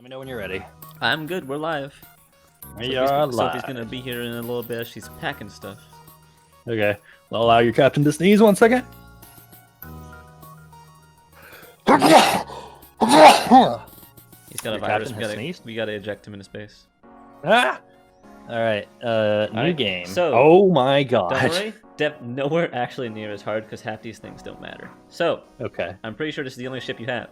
Let me know when you're ready. I'm good. We're live. We are live. Sophie's gonna be here in a little bit. She's packing stuff. Okay. Well, allow your captain to sneeze 1 second. He's got a Your virus. captain has sneezed? We gotta eject him into space. Ah! All right. New right, game. so, oh my god. Don't worry. Nowhere actually near as hard because half these things don't matter. So, Okay. I'm pretty sure this is the only ship you have.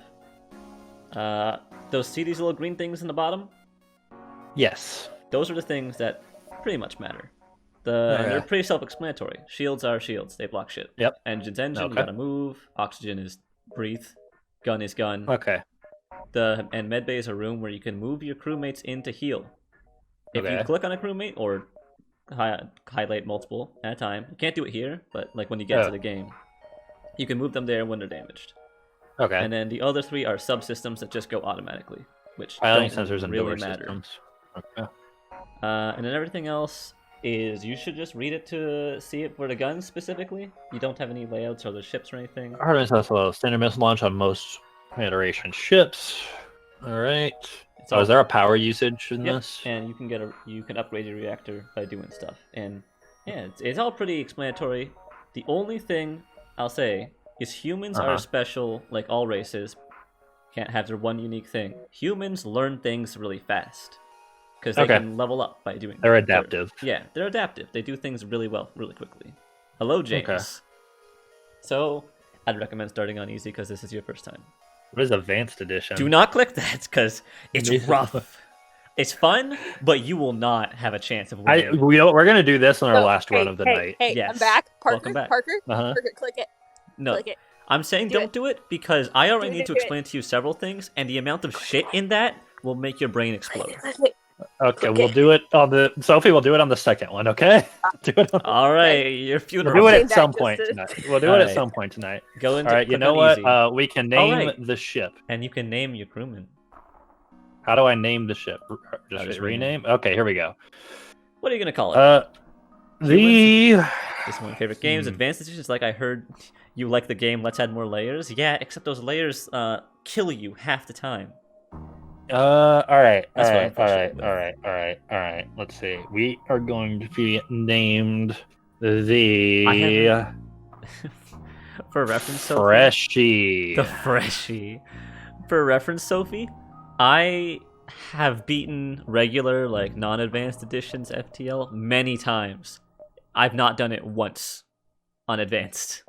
See these little green things in the bottom? Yes. Those are the things that pretty much matter. And they're pretty self-explanatory. Shields are shields. They block shit. Yep. Engine's engine. Okay. You gotta move. Oxygen is breathe. Gun is gun. Okay. And medbay is a room where you can move your crewmates in to heal. If you click on a crewmate or highlight multiple at a time, you can't do it here, but like when you get to the game, you can move them there when they're damaged. Okay. And then the other three are subsystems that just go automatically, which piloting don't sensors and really door matter. systems. Okay. And then everything else is you should just read it to see it for the guns specifically. You don't have any layouts or the ships or anything. Hardware Tesla standard missile launch on most Federation ships. All right. So is there a power usage in this? And you can upgrade your reactor by doing stuff. And yeah, it's all pretty explanatory. The only thing I'll say is humans are special, like all races. Can't have their one unique thing. Humans learn things really fast because they can level up by doing. They're adaptive. They're adaptive. They do things really well, really quickly. Hello, James. Okay. So I'd recommend starting on easy because this is your first time. What is Advanced Edition? Do not click that because it's rough. It's fun, but you will not have a chance of winning. We're gonna do this on our last run of the night. Hey, Yes. I'm back. Parker, Welcome back. Parker, Uh-huh. Parker, click it. No, Click it. I'm saying Do don't it. do it because I already Do it, need to do it. explain to you several things, and the amount of shit in that will make your brain explode. Click it. Okay, we'll do it on the Sophie. We'll do it on the second one. Okay. Do it. All right, your funeral. We'll do it Came at back some just point to- tonight. We'll do it Alright. at some point tonight. Go into. All right. You click know on what? easy. We can name Alright. the ship. And you can name your crewman. How do I name the ship? Just Just rename. Okay, here we go. What are you gonna call it? The This is one of my favorite games. Advanced Editions, like I heard you like the game. Let's add more layers. Yeah, except those layers kill you half the time. all right. That's All what I'm right. frustrated with. All right. Let's see. We are going to be named the For reference, Sophie. Freshie. The Freshie. For reference, Sophie, I have beaten regular, like, non-advanced editions FTL many times. I've not done it once on advanced.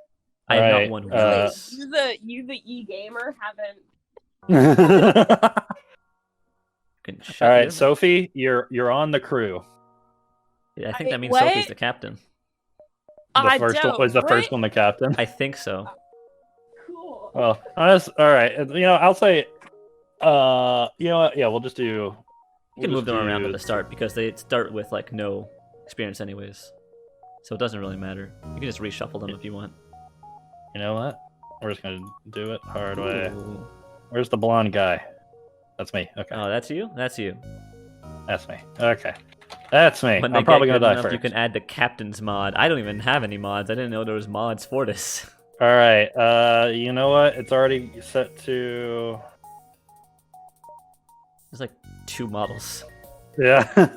I have not won once. You the e-gamer haven't. All right, Sophie, you're on the crew. Yeah, I think that means What? Sophie's the captain. The first one was the first one the captain. I think so. Cool. Well, all right. I'll say, you know what? Yeah, we'll just do. You can move them around at the start because they start with like no experience anyways. So it doesn't really matter. You can just reshuffle them if you want. You know what? We're just gonna do it hard way. Ooh. Where's the blonde guy? That's me. Okay, Oh, that's you? That's you. that's me. Okay, that's me. When I'm probably they get gonna die good enough, first. you can add the captain's mod. I don't even have any mods. I didn't know there was mods for this. All right. You know what? It's already set to. There's like 2 models. Yeah.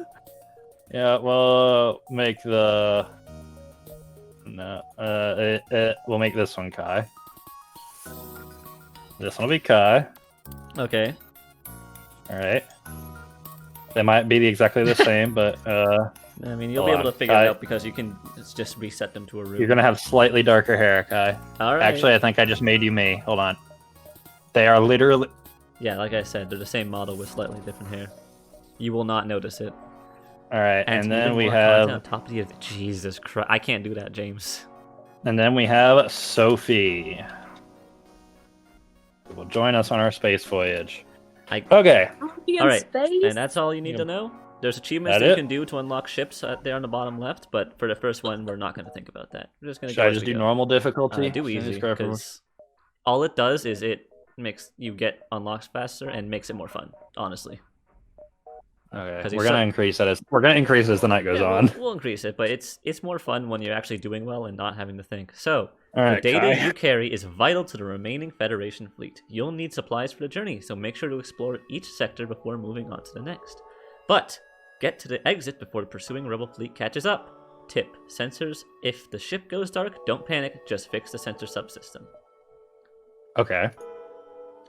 Yeah. We'll make the. No. We'll make this one Kai. This one will be Kai. Okay. All right. They might be exactly the same, but I mean, you'll be Hold able on. to figure it out because you can just reset them to a room. you're gonna have slightly darker hair, Kai. All right. Actually, I think I just made you me. Hold on. They are literally. Yeah, like I said, they're the same model with slightly different hair. You will not notice it. All right, and it's then even we more have, content on top of the Jesus Christ, I can't do that, James. Sophie. Who will join us on our space voyage. I- Okay. I'll be in All right, space. And that's all you need to know. There's achievements That that you it? can do to unlock ships there on the bottom left, but for the first one, we're not going to think about that. We're just going to Should I just do normal difficulty? Do easy, Just go for- because all it does is it makes you get unlocks faster and makes it more fun, honestly. Okay. 'Cause We're you gonna increase it as the night goes Yeah, on. we'll increase it, but it's more fun when you're actually doing well and not having to think. So, All the right, data Kai. you carry is vital to the remaining Federation fleet. You'll need supplies for the journey, so make sure to explore each sector before moving on to the next. But get to the exit before the pursuing rebel fleet catches up. Tip: sensors. If the ship goes dark, don't panic. Just fix the sensor subsystem. Okay.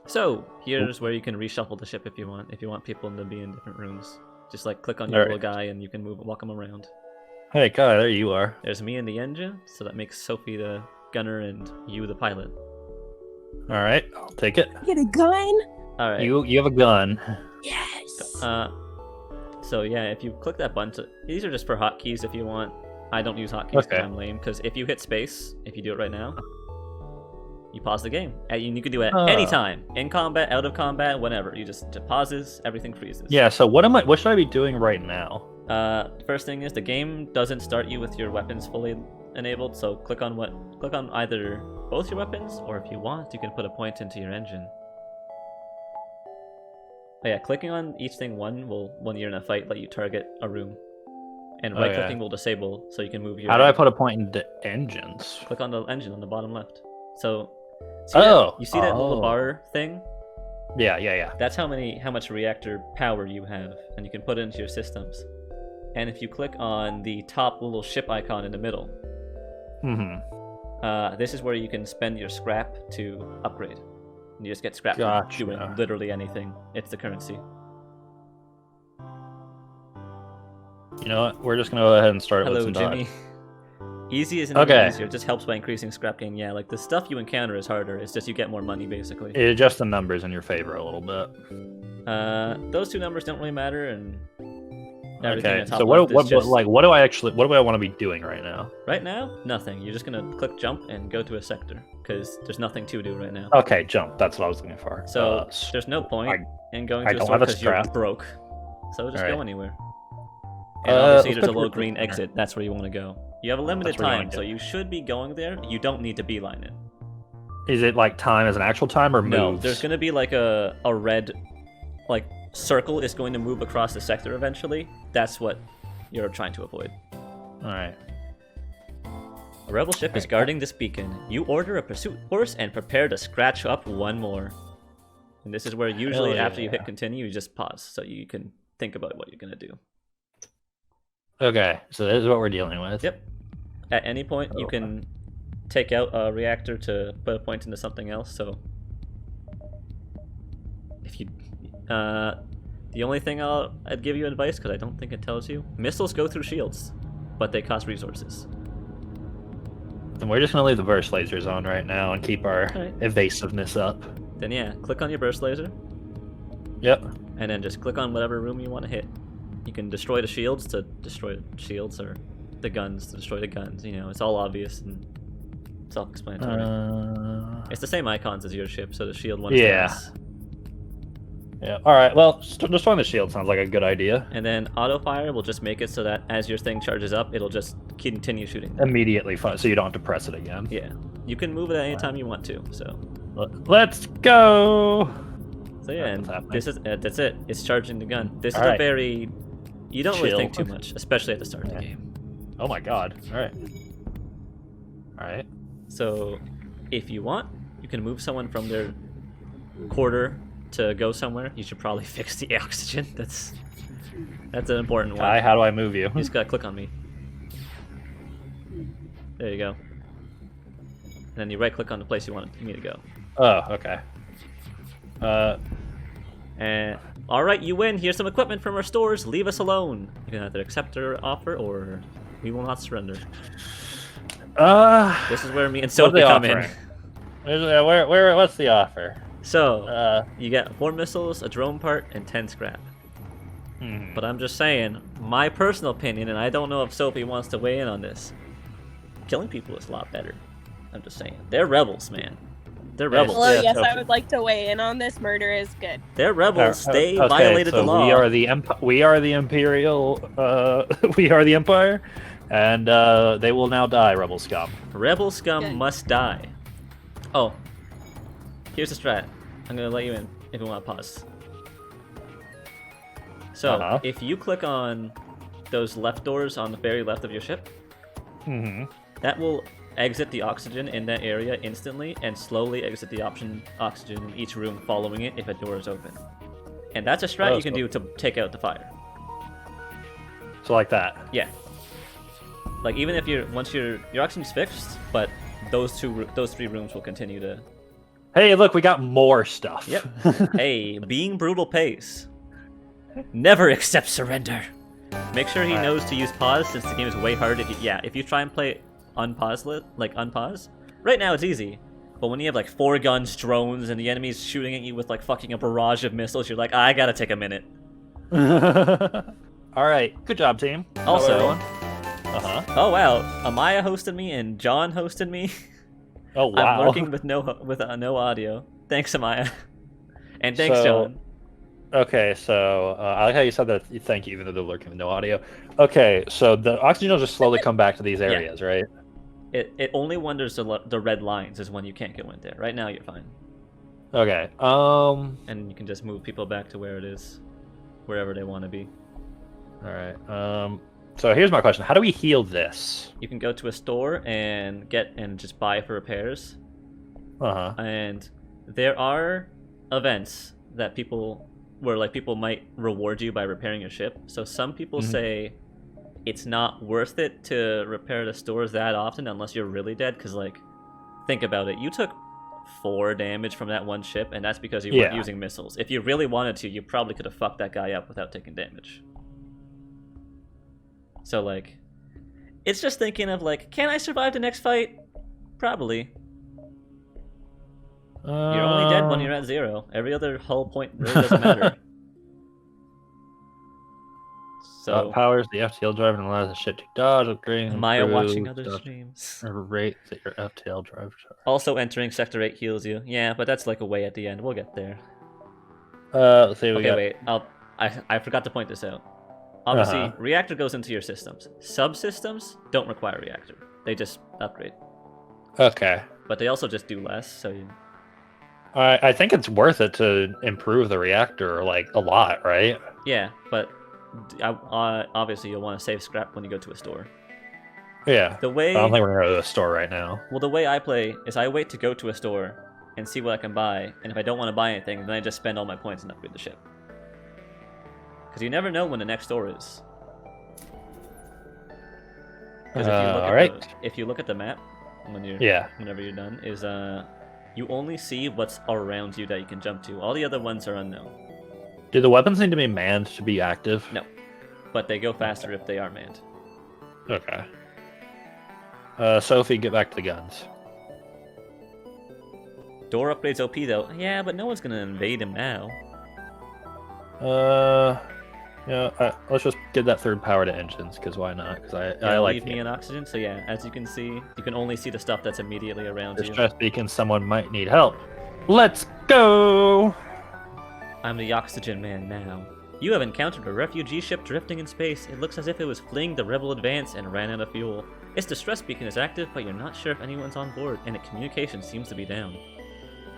So here's where you can reshuffle the ship if you want. If you want people to be in different rooms, just like click on your Alright. little guy and you can walk them around. Hey, Kai, there you are. There's me in the engine, so that makes Sophie the gunner and you the pilot. All right, I'll take it. Get a gun? All right. You have a gun. Yes. So yeah, if you click that button, these are just for hotkeys if you want. I don't use hotkeys because Okay. I'm lame. Because if you hit space, if you do it right now, you pause the game. And you can do it Oh. at any time, in combat, out of combat, whenever. You just pauses, everything freezes. Yeah. So what should I be doing right now? First thing is the game doesn't start you with your weapons fully enabled. So click on either both your weapons, or if you want, you can put a point into your engine. Oh yeah, clicking on each thing when you're in a fight, let you target a room. And Oh, right clicking will disable, so you can move your. How do I put a point into engines? Click on the engine on the bottom left. So. You see that little bar thing? Yeah. That's how much reactor power you have, and you can put it into your systems. And if you click on the top little ship icon in the middle, this is where you can spend your scrap to upgrade. You just get scrap for doing literally anything. It's the currency. You know what? We're just gonna go ahead and start with Hello, some Jimmy. dodge. Easy isn't even easier. It just helps by increasing scrap gain. Yeah, like the stuff you encounter is harder. It's just you get more money, basically. It adjusts the numbers in your favor a little bit. Those two numbers don't really matter, and everything Okay. at the top So left is just... what do I want to be doing right now? Right now, nothing. You're just gonna click jump and go to a sector because there's nothing to do right now. Okay, jump. That's what I was looking for. So there's no point in going I to a don't store have a because you're scrap. broke. So just All go right. anywhere. And obviously let's there's a go little to green the center. exit. That's where you want to go. You have a limited That's where you time, wanna so go. you should be going there. You don't need to beeline it. Is it like time as an actual time or No, moves? there's gonna be like a red, like circle is going to move across the sector eventually. That's what you're trying to avoid. All right. A rebel ship is guarding this beacon. You order a pursuit horse and prepare to scratch up one more. And this is where usually after you hit continue, you just pause so you can think about what you're gonna do. Okay, so this is what we're dealing with. Yep. At any point, you can take out a reactor to put a point into something else. So, if you, the only thing I'd give you advice, because I don't think it tells you, missiles go through shields, but they cost resources. And we're just gonna leave the burst lasers on right now and keep our Alright. evasiveness up. Then yeah, click on your burst laser, Yep. and then just click on whatever room you want to hit. You can destroy the shields to destroy the shields, or the guns to destroy the guns. You know, it's all obvious and self-explanatory. It's the same icons as your ship, so the shield one is Yeah. less. Yeah. All right. Well, destroying the shield sounds like a good idea. And then auto fire will just make it so that as your thing charges up, it'll just continue shooting. Immediately, so you don't have to press it again. Yeah, you can move it at any time you want to. So Let's go. yeah, and That's happening. this is that's it. It's charging the gun. This is All a right. very you don't really Chill. think too much, especially at the start of the game. Oh my god. All right. All right. So if you want, you can move someone from their quarter to go somewhere. You should probably fix the oxygen. That's an important one. Kai, how do I move you? You just gotta click on me. There you go. And then you right click on the place you want me to go. Oh, okay. And alright, you win. Here's some equipment from our stores. Leave us alone. You can either accept our offer or we will not surrender. This is where me and what's Sophie the come in. offering? What's the offer? So, you get 4 missiles, a drone part, and 10 scrap. Hmm. But I'm just saying, my personal opinion, and I don't know if Sophie wants to weigh in on this, killing people is a lot better. I'm just saying. They're rebels, man. They're rebels. Well, Yeah, yes, Sophie. I would like to weigh in on this. Murder is good. They're rebels. They Okay, violated so the law. We are the we are the imperial. We are the empire, and they will now die, rebel scum. Rebel scum Good. must die. Oh, here's the strat. I'm gonna let you in if you want to pause. So if you click on those left doors on the very left of your ship, that will exit the oxygen in that area instantly and slowly exit the oxygen in each room following it if a door is open. And that's a strat you can do to take out the fire. So like that. Yeah. Like even if once your oxygen's fixed, but those 3 rooms will continue to. Hey, look, we got more stuff. Yep. Hey, being brutal pays. Never accept surrender. Make sure he knows to use pause since the game is way harder. If you try and play it unpause. Right now it's easy, but when you have like 4 guns, drones, and the enemy's shooting at you with like fucking a barrage of missiles, you're like, I gotta take a minute. All right, good job, team. Also, oh wow, Amaya hosted me and John hosted me. Oh wow. I'm working with no audio. Thanks, Amaya, and thanks, John. Okay, so I like how you said that. Thank you, even though they're lurking with no audio. Okay, so the oxygen will just slowly come back to these areas, right? It only wonders the red lines is when you can't go in there. Right now, you're fine. Okay. And you can just move people back to where it is, wherever they want to be. All right. So here's my question: how do we heal this? You can go to a store and just buy for repairs. And there are events that people might reward you by repairing your ship. So some people say it's not worth it to repair the stores that often unless you're really dead. Because like, think about it: you took 4 damage from that one ship, and that's because you weren't using missiles. If you really wanted to, you probably could have fucked that guy up without taking damage. So like, it's just thinking of like, can I survive the next fight? Probably. You're only dead when you're at 0. Every other hull point really doesn't matter. So powers the FTL drive and allows the ship to dodge, upgrade. Am I watching other streams? Rate that your FTL drive. Also, entering Sector 8 heals you. Yeah, but that's like a way at the end. We'll get there. Let's see. Wait. I forgot to point this out. Obviously, reactor goes into your systems. Subsystems don't require reactor. They just upgrade. Okay. But they also just do less, so you... I think it's worth it to improve the reactor, like, a lot, right? Yeah, but obviously you'll want to save scrap when you go to a store. Yeah. The way... I don't think we're going to go to the store right now. Well, the way I play is I wait to go to a store and see what I can buy, and if I don't want to buy anything, then I just spend all my points and upgrade the ship. Because you never know when the next store is. Because if you look at the map whenever you're done, is you only see what's around you that you can jump to. All the other ones are unknown. Do the weapons need to be manned to be active? No, but they go faster if they are manned. Okay. Sophie, get back to the guns. Door upgrades OP though. Yeah, but no one's gonna invade him now. Let's just give that 3rd power to engines, because why not? Because I like leave me in oxygen. So yeah, as you can see, you can only see the stuff that's immediately around you. Distress beacon, someone might need help. Let's go! I'm the oxygen man now. You have encountered a refugee ship drifting in space. It looks as if it was fleeing the rebel advance and ran out of fuel. Its distress beacon is active, but you're not sure if anyone's on board, and its communication seems to be down.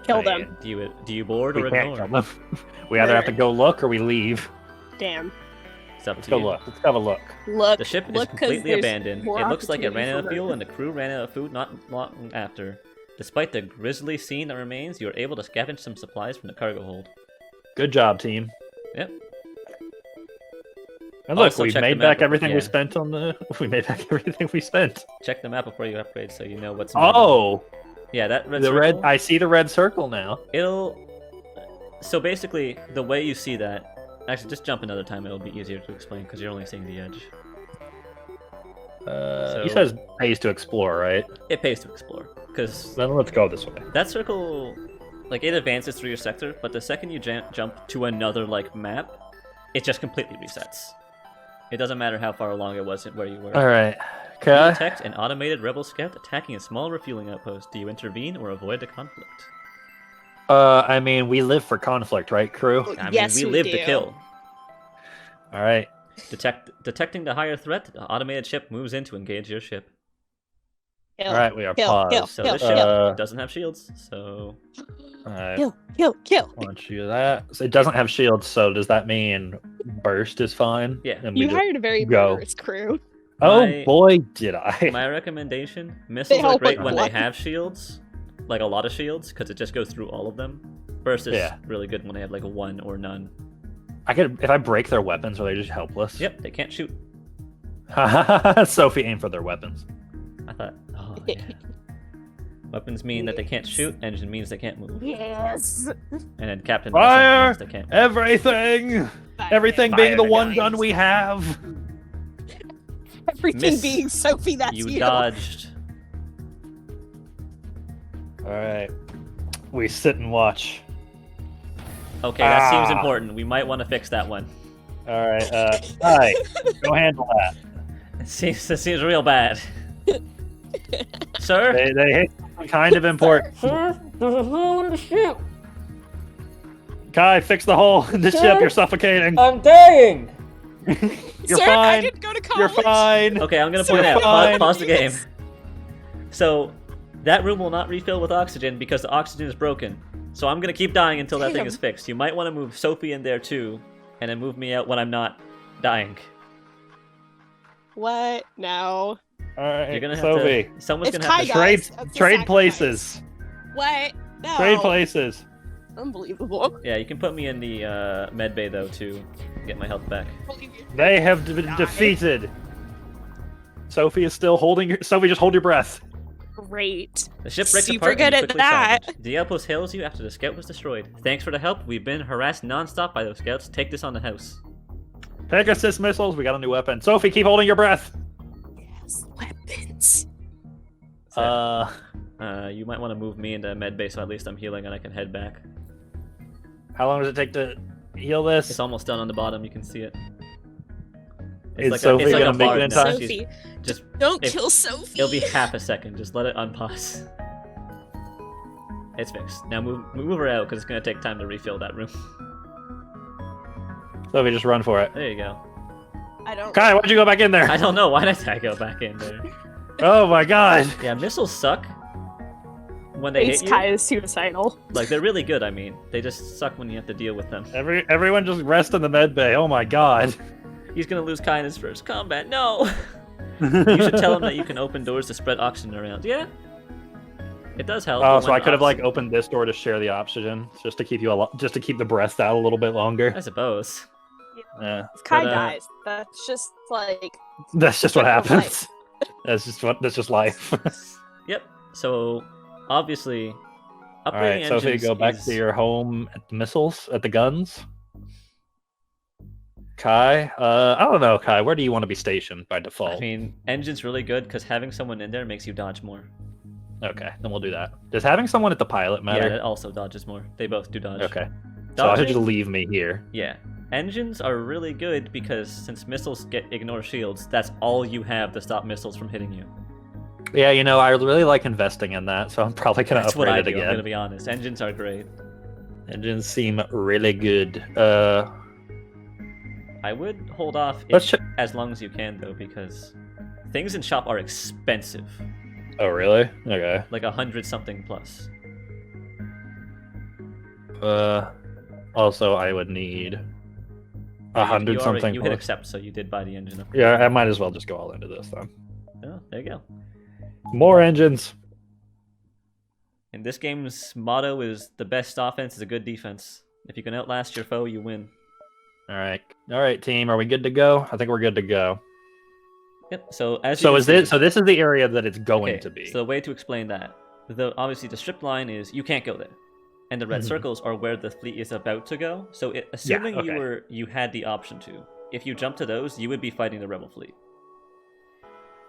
Kill them. Do you board or we ignore? Can't kill them. We either have to go look or we leave. Damn. It's up Let's to go you. look. Let's have a look. The ship is completely abandoned. It looks like it ran out of fuel and the crew ran out of food not long after. Despite the grisly scene that remains, you are able to scavenge some supplies from the cargo hold. Good job, team. Yep. And look, Also we check made the map back everything we yeah. spent on the. We made back everything we spent. Check the map before you upgrade so you know what's. Oh. Yeah, that red the circle, red. I see the red circle now. So basically, the way you see that. Actually, just jump another time. It'll be easier to explain because you're only seeing the edge. He says pays to explore, right? It pays to explore because. Then let's go this way. That circle, like it advances through your sector, but the second you jump to another like map, it just completely resets. It doesn't matter how far along it was where you were. All right. You Okay. detect an automated rebel scout attacking a small refueling outpost. Do you intervene or avoid the conflict? I mean, we live for conflict, right, crew? I Yes, mean, we we live do. to kill. All right. Detecting the higher threat, the automated ship moves in to engage your ship. Kill. All right. We are Kill, paused. kill, So kill, this kill. ship doesn't have shields, so All right. Kill. Why don't you do that? So it doesn't have shields, so does that mean burst is fine. Yeah. And we You just hired a very go. murderous crew. Oh My- boy, did I! My recommendation: missiles are help great with when they blood. have shields, like a lot of shields, because it just goes through all of them. Burst is Yeah. really good when they have like one or none. If I break their weapons, are they just helpless? Yep, they can't shoot. Sophie, aim for their weapons. I thought, oh yeah. Weapons mean that they can't shoot. Engine means they can't move. Yes. And then Captain Fire! means they can't. Everything! Everything being the Fire, one guys. gun we have. Everything Miss, being Sophie, that's You you. dodged. All right, we sit and watch. Okay, that seems Ah. important. We might want to fix that one. All right, hi, go handle that. This seems real bad. Sir? They hit something kind of important. Sir? There's a hole in the ship. Kai, fix the hole in the ship. You're suffocating. I'm dying! You're Sir, I fine. didn't go to college. You're fine. Okay, I'm gonna Sir, point out. fine. Pause the game. So, that room will not refill with oxygen because the oxygen is broken. So I'm gonna keep dying until that thing Damn. is fixed. You might want to move Sophie in there too, and then move me out when I'm not dying. What? No. All right, You're gonna have Sophie. to. Someone's It's gonna have Kai to. guy. Trade, That's a trade sacrifice. places. What? No. Trade places. Unbelievable. Yeah, you can put me in the med bay though to get my health back. They have been defeated. Sophie is still holding. Sophie, just hold your breath. Great. The ship breaks Super apart good and you at quickly that. salvage. The outpost hails you after the scout was destroyed. Thanks for the help. We've been harassed non-stop by those scouts. Take this on the house. Pegasus missiles. We got a new weapon. Sophie, keep holding your breath. Yes, weapons. So, you might want to move me into med bay so at least I'm healing and I can head back. How long does it take to heal this? It's almost done on the bottom. You can see it. Is Sophie it's like gonna a make bar it in now. time? She's- Sophie, Just don't if- kill Sophie. it'll be half a second. Just let it unpause. It's fixed. Now move her out because it's gonna take time to refill that room. Sophie, just run for it. There you go. I don't. Kai, why'd you go back in there? I don't know why did I go back in there. Oh my god. Yeah, missiles suck when they Ace hit you. Kai is suicidal. Like they're really good. I mean, they just suck when you have to deal with them. Everyone just rest in the med bay. Oh my god. He's gonna lose Kai in his first combat. No. You should tell him that you can open doors to spread oxygen around. Yeah. It does help. Oh, but so when I could have like oxygen- opened this door to share the oxygen, just to keep you just to keep the breath out a little bit longer. I suppose. Yeah, If Kai But, dies, that's just like that's just what Life. happens. That's just life. Yep. So obviously, All upgrading right, Sophie, engines go back is- to your home at the missiles, at the guns. Kai, I don't know, Kai. Where do you want to be stationed by default? I mean, engine's really good because having someone in there makes you dodge more. Okay, then we'll do that. Does having someone at the pilot Yeah, matter? it also dodges more. They both do dodge. Okay, so I should just Dodging- leave me here. Yeah. Engines are really good because since missiles ignore shields, that's all you have to stop missiles from hitting you. Yeah, you know, I really like investing in that, so I'm probably gonna That's what upgrade I it do. I'm again. gonna be honest. Engines are great. Engines seem really good. I would hold off Let's check. as long as you can though, because things in shop are expensive, Oh, really? Okay. like 100 something plus. Also, I would need You 100 already- something. You hit plus. accept, so you did buy the engine. Yeah, I might as well just go all into this then. Oh, there you go. More engines. And this game's motto is the best offense is a good defense. If you can outlast your foe, you win. All right, team. Are we good to go? I think we're good to go. Yep. So as you So can is this? see- So this is the area that it's going Okay, to be. So the way to explain that, obviously the strip line is you can't go there, and the red Mhm. circles are where the fleet is about to go. So assuming okay. you had the option to, if you jump to those, you would be fighting the rebel fleet.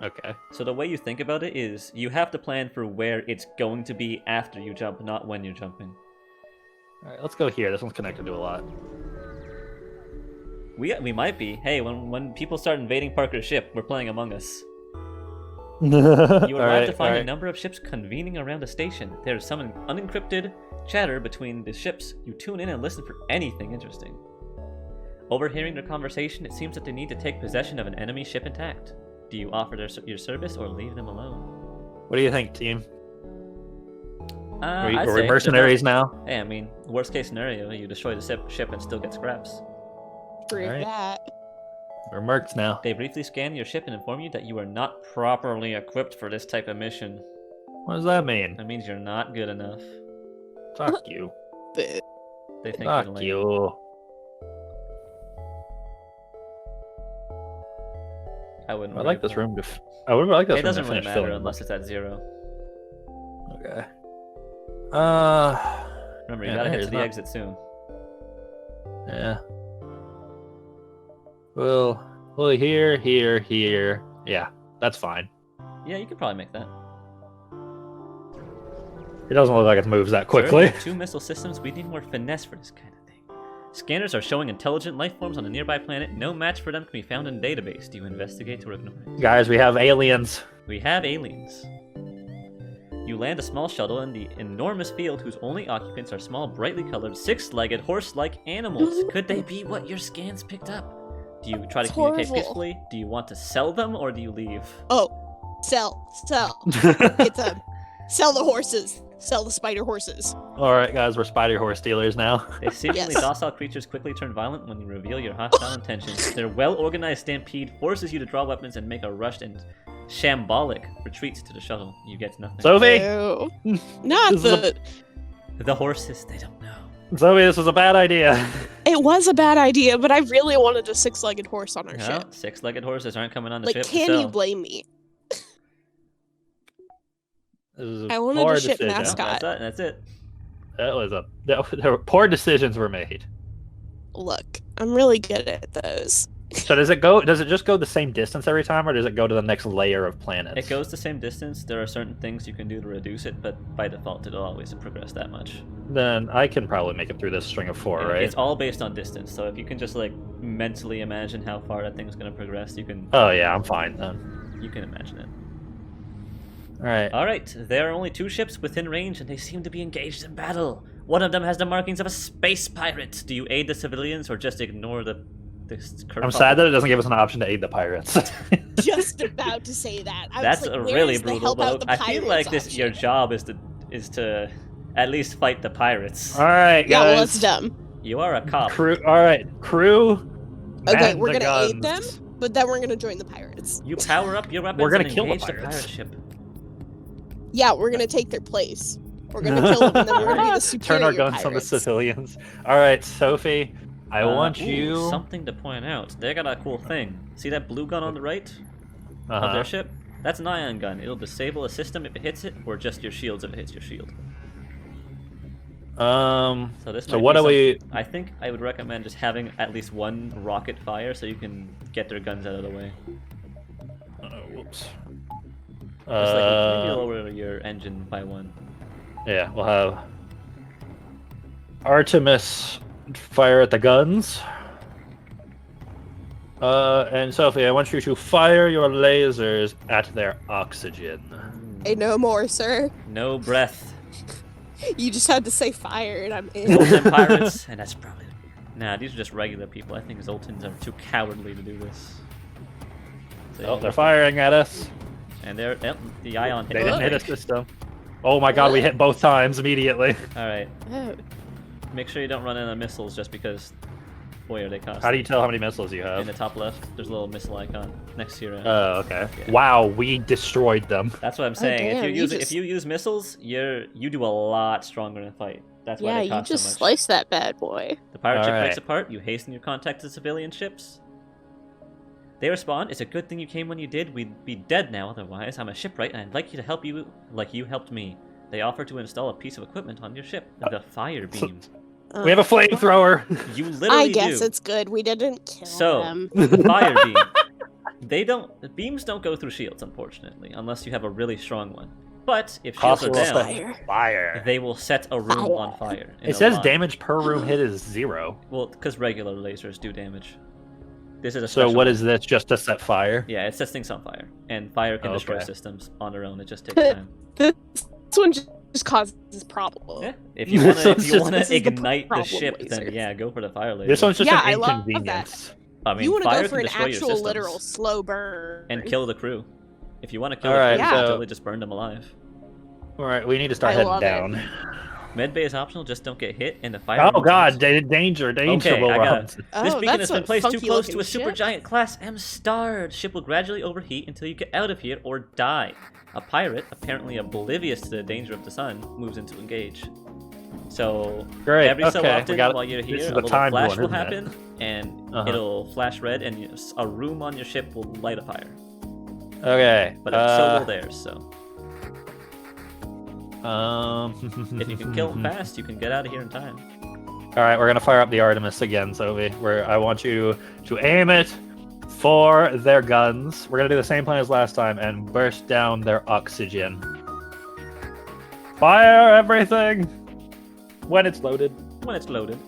Okay. So the way you think about it is you have to plan for where it's going to be after you jump, not when you're jumping. All right, let's go here. This one's connected to a lot. We might be. Hey, when people start invading Parker's ship, we're playing Among Us. You You arrive to find a number of ships convening around a station. There's some unencrypted chatter between the ships. You tune in and listen for anything interesting. Overhearing their conversation, it seems that they need to take possession of an enemy ship intact. Do you offer your service or leave them alone? What do you think, team? I'd Are we say mercenaries now? Hey, I mean, worst case scenario, you destroy the ship and still get scraps. prove Alright. that. We're mercs now. They briefly scan your ship and inform you that you are not properly equipped for this type of mission. What does that mean? That means you're not good enough. Fuck you. But They think Fuck you're lame. you. I wouldn't. I worry like this about room. I would like this It room doesn't to really finish matter filling. unless it's at 0. Okay. Remember, you Yeah, gotta head there's to the not- exit soon. Yeah. Well, here. Yeah, that's fine. Yeah, you could probably make that. It doesn't look like it moves that Sir, quickly. with 2 missile systems, we need more finesse for this kind of thing. Scanners are showing intelligent life forms on a nearby planet. No match for them can be found in the database. Do you investigate or ignore it? Guys, we have aliens. We have aliens. You land a small shuttle in the enormous field whose only occupants are small, brightly colored, 6-legged, horse-like animals. Could they be what your scans picked up? Do you try to It's communicate horrible. peacefully? Do you want to sell them, or do you leave? oh, sell. It's sell the horses. Sell the spider horses. All right, guys, we're spider horse dealers now. They seemingly Yes. docile creatures quickly turn violent when you reveal your hostile intentions. Their well-organized stampede forces you to draw weapons and make a rushed and shambolic retreat to the shuttle. You get nothing. Sophie, Ew. Not This is the. The horses, they don't know. Zoe, this was a bad idea. It was a bad idea, but I really wanted a 6-legged horse on our Well, ship. 6-legged horses aren't coming on the Like, ship to can sell. you blame me? This is a I wanted poor a ship decision. mascot. That's it. There were poor decisions were made. Look, I'm really good at those. So does it just go the same distance every time, or does it go to the next layer of planets? It goes the same distance. There are certain things you can do to reduce it, but by default, it'll always progress that much. Then I can probably make it through this string of 4, Yeah, right? It's all based on distance, so if you can just like mentally imagine how far that thing's gonna progress, you can Oh yeah, I'm fine then. imagine it. All right. All right, there are only 2 ships within range, and they seem to be engaged in battle. One of them has the markings of a space pirate. Do you aid the civilians or just ignore the I'm sad that it doesn't give us an option to aid the pirates. Just about to say that. I That's was like, really where's the brutal, help out but the I feel like pirates your option? job is to at least fight the pirates. All right, guys. Yeah, well, it's dumb. You are a cop. Crew. All right, crew. Okay, man we're the gonna aid them, guns. but then we're gonna join the pirates. You power up your weapons We're gonna and kill the engage the pirates. pirate ship. Yeah, we're gonna take their place. We're gonna kill them, and then we're gonna be the superior Turn our guns on the pirates. civilians. All right, Sophie. I want Ooh, you. something to point out. They got a cool thing. See that blue gun on the right of Uh-huh. their ship? That's an ion gun. It'll disable a system if it hits it, or just your shields if it hits your shield. So this. So might what be do we? I think I would recommend just having at least one rocket fire so you can get their guns out of the way. Whoops. Just like maybe lower your engine by 1. Yeah, we'll have Artemis fire at the guns. And Sophie, I want you to fire your lasers at their oxygen. Hey, no more, sir. No breath. You just had to say fire, and I'm in. Zoltan pirates, and that's probably. Nah, these are just regular people. I think Zoltans are too cowardly to do this. So, Oh, they're firing at us. and they're the ion hit. They didn't hit us this time. Oh my god, we hit both times immediately. All right, Oh. make sure you don't run into missiles just because. Boy, are they costly. How do you tell how many missiles you In have? the top left, there's a little missile icon next to your. Oh, okay. Yeah. Wow, we destroyed them. That's what I'm saying. damn, if you use just- if you use missiles, you do a lot stronger in a fight. That's why Yeah, they you cost just so much. sliced that bad boy. The pirate ship Alright. breaks apart. You hasten your contact to civilian ships. They respond, "It's a good thing you came when you did. We'd be dead now otherwise. I'm a shipwright, and I'd like you to help you like you helped me." They offer to install a piece of equipment on your ship, the fire beam. We have a flamethrower. You literally I guess do. it's good. We didn't kill So, them. the fire beam. Beams don't go through shields, unfortunately, unless you have a really strong one. But if shields are Possible down, Fire. Fire. they will set a room Fire. on fire. in It a says line. damage per room hit is 0. Well, because regular lasers do damage. This is a So special what one. is this? Just to set fire? Yeah, it sets things on fire, and fire can destroy Okay. systems on their own. It just takes time. This one just causes problems. Yeah, if you This want one's to, just- ignite the problem ship, then laser. yeah, go for the fire laser. This one's just Yeah, an I love that. inconvenience. I mean, You want to fire go for can an destroy your actual, systems literal slow burn. and kill the crew. If you want to kill Alright, the crew, you so- totally just burn them alive. All right, we need to start I heading love it. down. Medbay is optional, just don't get hit, and the fire. Oh god, danger, Okay, will I run. got Oh, this beacon has that's been a placed too funky close to looking a super ship. giant class M star. Ship will gradually overheat until you get out of here or die. A pirate, apparently oblivious to the danger of the sun, moves in to engage. So Great. every so okay, often while you're this here, is a the little timed flash one, will isn't it? happen, and Uh-huh. it'll flash red, and a room on your ship will light a fire. Okay. But so will theirs. So if you can kill them fast, you can get out of here in time. All right, we're gonna fire up the Artemis again, Sophie. Where I want you to aim it for their guns. We're gonna do the same plan as last time and burst down their oxygen. Fire everything when it's loaded. When it's loaded.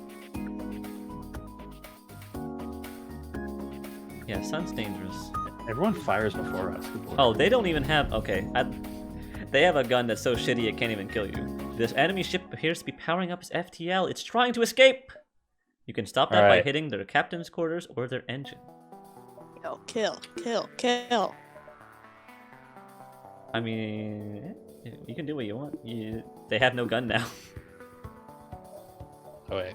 Yeah, sun's dangerous. Everyone fires before us. Good lord. Oh, they don't even have. Okay, they have a gun that's so shitty it can't even kill you. This enemy ship appears to be powering up its FTL. It's trying to escape. You can stop that by Alright. hitting their captain's quarters or their engine. Kill, kill, kill. I mean, you can do what you want. They have no gun now. Oh wait.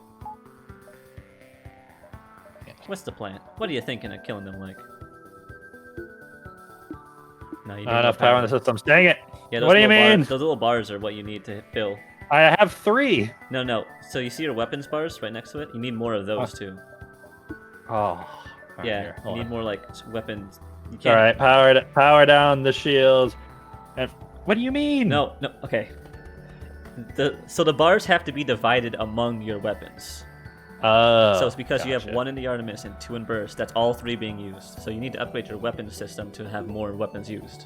What's the plan? What are you thinking of killing them like? No, you need Not more enough power in the systems. Dang it! Yeah, those What do you little mean? those little bars are what you need to fill. I have 3. No. So you see your weapons bars right next to it? You need more of those too. Oh. Yeah, you need more like weapons. You All can't. right, power down the shields. And what do you mean? No. Okay. So the bars have to be divided among your weapons. Oh. So it's because you have gotcha. 1 in the Artemis and 2 in Burst. That's all 3 being used. So you need to upgrade your weapons system to have more weapons used.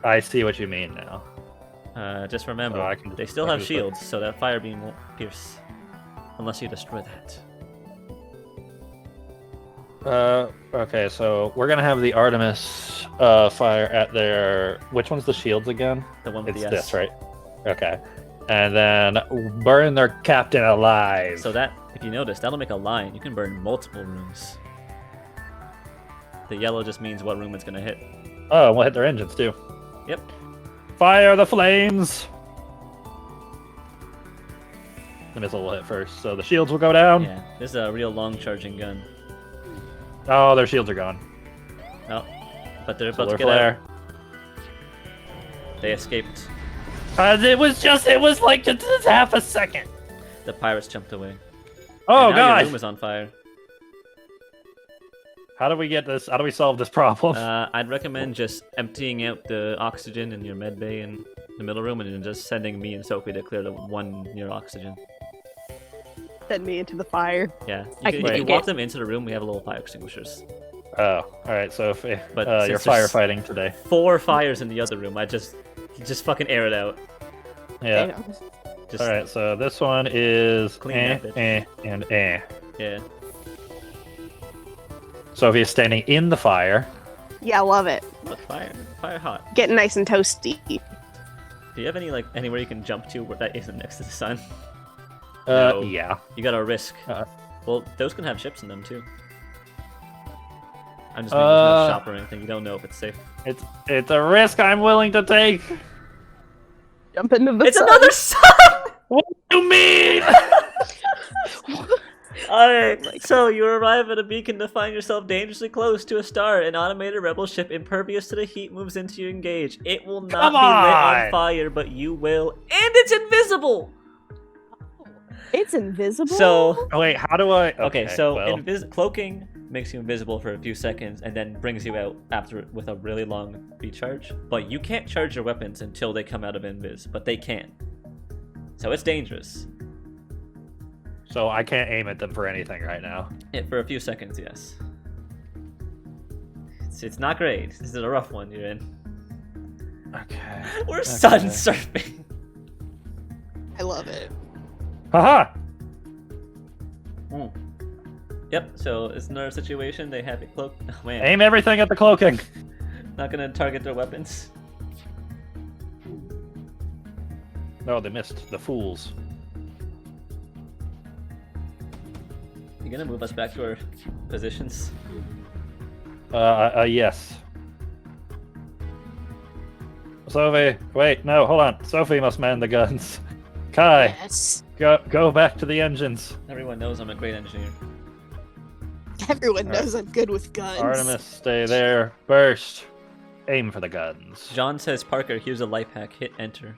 I see what you mean now. Just remember, I can- they still I have can just shields, so that fire beam won't pierce unless you destroy that. Okay, so we're gonna have the Artemis fire at their. Which one's the shields again? The one with It's the S. this, right? Okay, and then burn their captain alive. So that, if you notice, that'll make a line. You can burn multiple rooms. The yellow just means what room it's gonna hit. Oh, we'll hit their engines too. Yep. Fire the flames. The missile will hit first, so the shields will go down. Yeah, this is a real long charging gun. Oh, their shields are gone. Oh, but they're about Solar to get flare. out. They escaped. It was like just half a second. The pirates jumped away. Oh And now your god! room is on fire. How do we get this? How do we solve this problem? I'd recommend just emptying out the oxygen in your med bay in the middle room and then just sending me and Sophie to clear the one near oxygen. Send me into the fire. Yeah, I you can can take walk it. them into the room. We have little fire extinguishers. Oh, all right. So if But you're since there's- firefighting today, 4 fires in the other room. You just fucking air it out. yeah. Damn. Just, All right. So this one is Clean that bitch. and Yeah. So if he's standing in the fire, Yeah, I love it. Look, fire hot. Getting nice and toasty. Do you have anywhere you can jump to where that isn't next to the sun? No. yeah. You gotta risk. Uh. Well, those can have ships in them too. I'm just making no shop or anything. You don't know if it's safe. It's a risk I'm willing to take. Jump into the It's sun. another sun! What do you mean? Alright, so you arrive at a beacon to find yourself dangerously close to a star. An automated rebel ship impervious to the heat moves into you engage. It will not Come be lit on on! fire, but you will. And it's invisible! It's invisible. So, Oh, wait, how do I? okay, so well, cloaking makes you invisible for a few seconds and then brings you out after with a really long recharge. But you can't charge your weapons until they come out of invis, but they can. So it's dangerous. so I can't aim at them for anything right now. For a few seconds, yes. It's not great. This is a rough one you're in. Okay. We're sun surfing. I love it. Haha. Yep, so it's another situation. They have a cloak. Oh man, Aim everything at the cloaking. not gonna target their weapons. No, they missed. The fools. You gonna move us back to our positions? Yes. Sophie, wait, no, hold on. Sophie must man the guns. Kai, Yes. go back to the engines. Everyone knows I'm a great engineer. Everyone Alright. knows I'm good with guns. Artemis, stay there. Burst. Aim for the guns. John says, Parker, here's a life hack. Hit enter.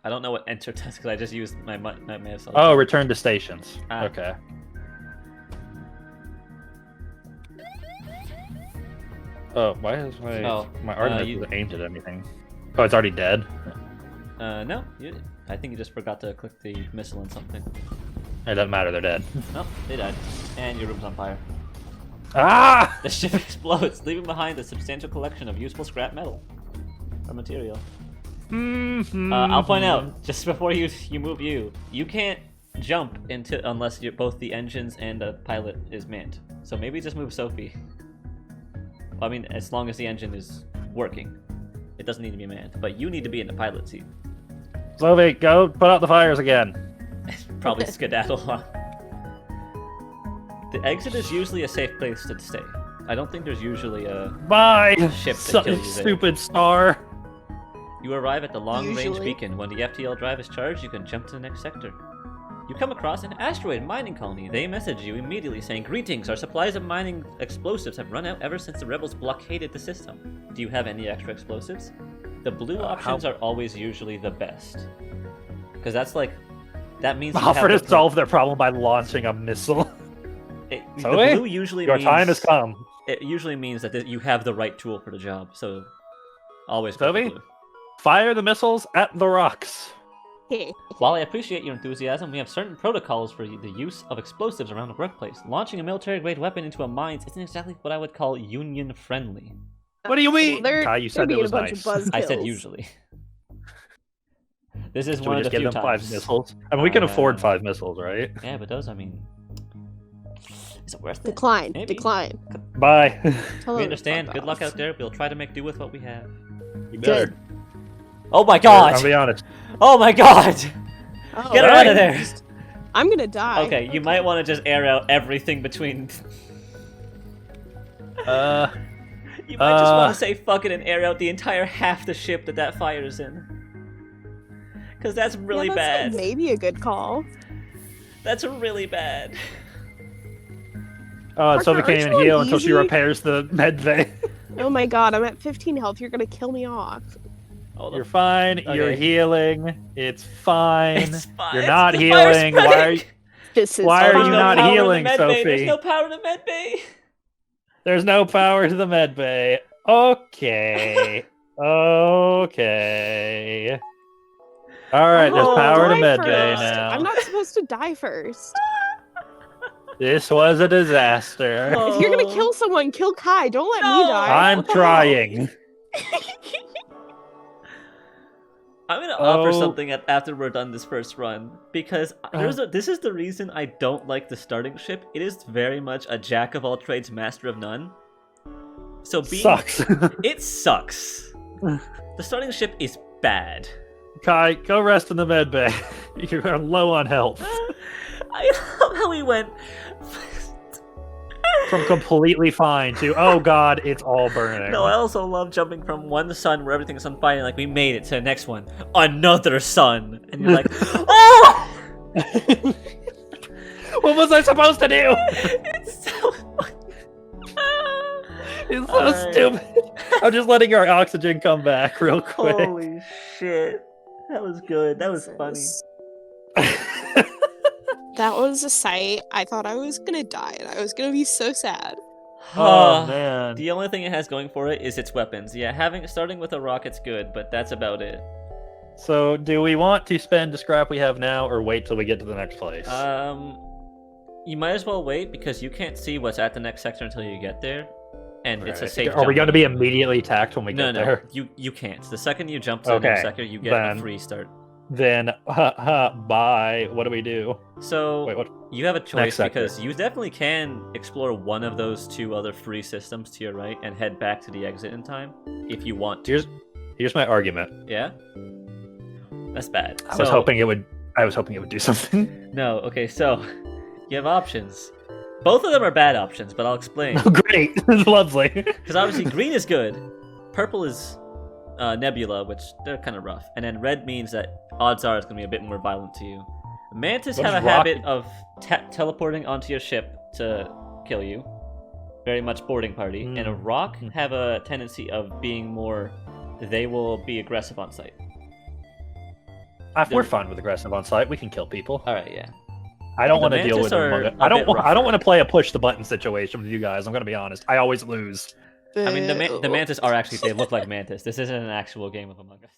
I don't know what enter does because I just used my mouse. all the Oh, time. return to stations. Ah. Okay. Oh, why is my Artemis you- isn't aimed at anything? Oh, it's already dead. No, I think you just forgot to click the missile on something. It doesn't matter. They're dead. Oh, they died. And your room's on fire. Ah! The ship explodes, leaving behind a substantial collection of useful scrap metal or material. I'll point out, just before you move you can't jump into unless both the engines and the pilot is manned. So maybe just move Sophie. Well, I mean, as long as the engine is working. It doesn't need to be manned, but you need to be in the pilot seat. Slovey, go put out the fires again. Probably skedaddle, huh? The exit is usually a safe place to stay. I don't think there's usually a Bye, ship that kills you there. stupid star. You arrive at the long-range Usually. beacon. When the FTL drive is charged, you can jump to the next sector. You come across an asteroid mining colony. They message you immediately saying, "Greetings, our supplies of mining explosives have run out ever since the rebels blockaded the system. Do you have any extra explosives?" The blue options are always usually the best. Because that means you Offer have to solve their problem by launching a missile. the Zoe, blue usually Your means, time has come. It usually means that you have the right tool for the job, so always go for Zoe? blue. Fire the missiles at the rocks. Hey. While I appreciate your enthusiasm, we have certain protocols for the use of explosives around the workplace. Launching a military-grade weapon into a mine isn't exactly what I would call union-friendly. What do you mean? They're, Kai, you they're said it being was a bunch nice. of buzzkills. I said usually. This is Should one we of just the give few them times. 5 missiles? I mean, we can afford 5 missiles, right? Yeah, but those, I mean... Is it worth it? Decline. Maybe. Decline. Bye. Tell We them understand. fuck Good luck off. out there. We'll try to make do with what we have. You better. Good. Oh my I'll god! be honest. Oh my god! Oh, Get her out of there! I'm gonna die. Okay, you might want to just air out everything between... You might just want to say fuck it and air out the entire half the ship that fires in. Because that's really yeah, bad. that's maybe a good call. That's really bad. Oh, and Sophie Parker, can't aren't even you heal on until she easy? repairs the med bay. Oh my god, I'm at 15 health. You're gonna kill me off. Hold You're on. fine. You're Okay. healing. It's fine. It's fine. You're not The fire's healing. Why are spreading! you... This is Why are There's you no not power in the healing, med bay. There's Sophie? no power in the med bay. There's no power to the med bay. Okay. Okay. All right, there's Oh, power to die med bay first. now. I'm not supposed to die first. This was a disaster. Oh. If you're gonna kill someone, kill Kai. Don't let me No. die. I'm What the hell? trying. I'm gonna offer Oh. something after we're done this first run because this is the reason I don't like the starting ship. It is very much a jack of all trades, master of none. So Sucks. It sucks. The starting ship is bad. Kai, go rest in the med bay. You're low on health. I love how we went. From completely fine to, oh god, it's all burning. No, I also love jumping from one sun where everything is on fire, and like we made it to the next one, another sun, and you're like, oh! What was I supposed to do? It's so funny. It's so Alright. stupid. I'm just letting our oxygen come back real quick. Holy shit, that was good. That was funny. That was a sight. I thought I was gonna die, and I was gonna be so sad. Oh man. The only thing it has going for it is its weapons. Yeah, starting with a rocket's good, but that's about it. So, do we want to spend the scrap we have now, or wait till we get to the next place? You might as well wait because you can't see what's at the next sector until you get there, and it's a Right. safe. Are we jump. going to be immediately attacked when we No, get no, there? you can't. The second you jump to the next Okay, sector, you get then- a free start. Then, bye. What do we do? So Wait, what? you have a choice sector. because you definitely can explore one of those 2 other free systems to your right and head back to the exit in time if you want to. Here's my argument. Yeah, that's bad. I was hoping it would do something. No, okay, so you have options. Both of them are bad options, but I'll explain. Oh, great. Lovely. Because obviously green is good, purple is Nebula, which they're kind of rough. And then red means that odds are it's going to be a bit more violent to you. Mantis What have is a rock? habit of teleporting onto your ship to kill you. Very much boarding party. And a rock have a tendency of being more... They will be aggressive on sight. We're fine with aggressive on site. We can kill people. Alright, yeah. I don't The want to deal with mantis are them. a I don't bit want to rougher. play a push the button situation with you guys. I'm gonna be honest. I always lose. I mean, the Boo. mantis are actually... They look like mantis. This isn't an actual game of Among Us.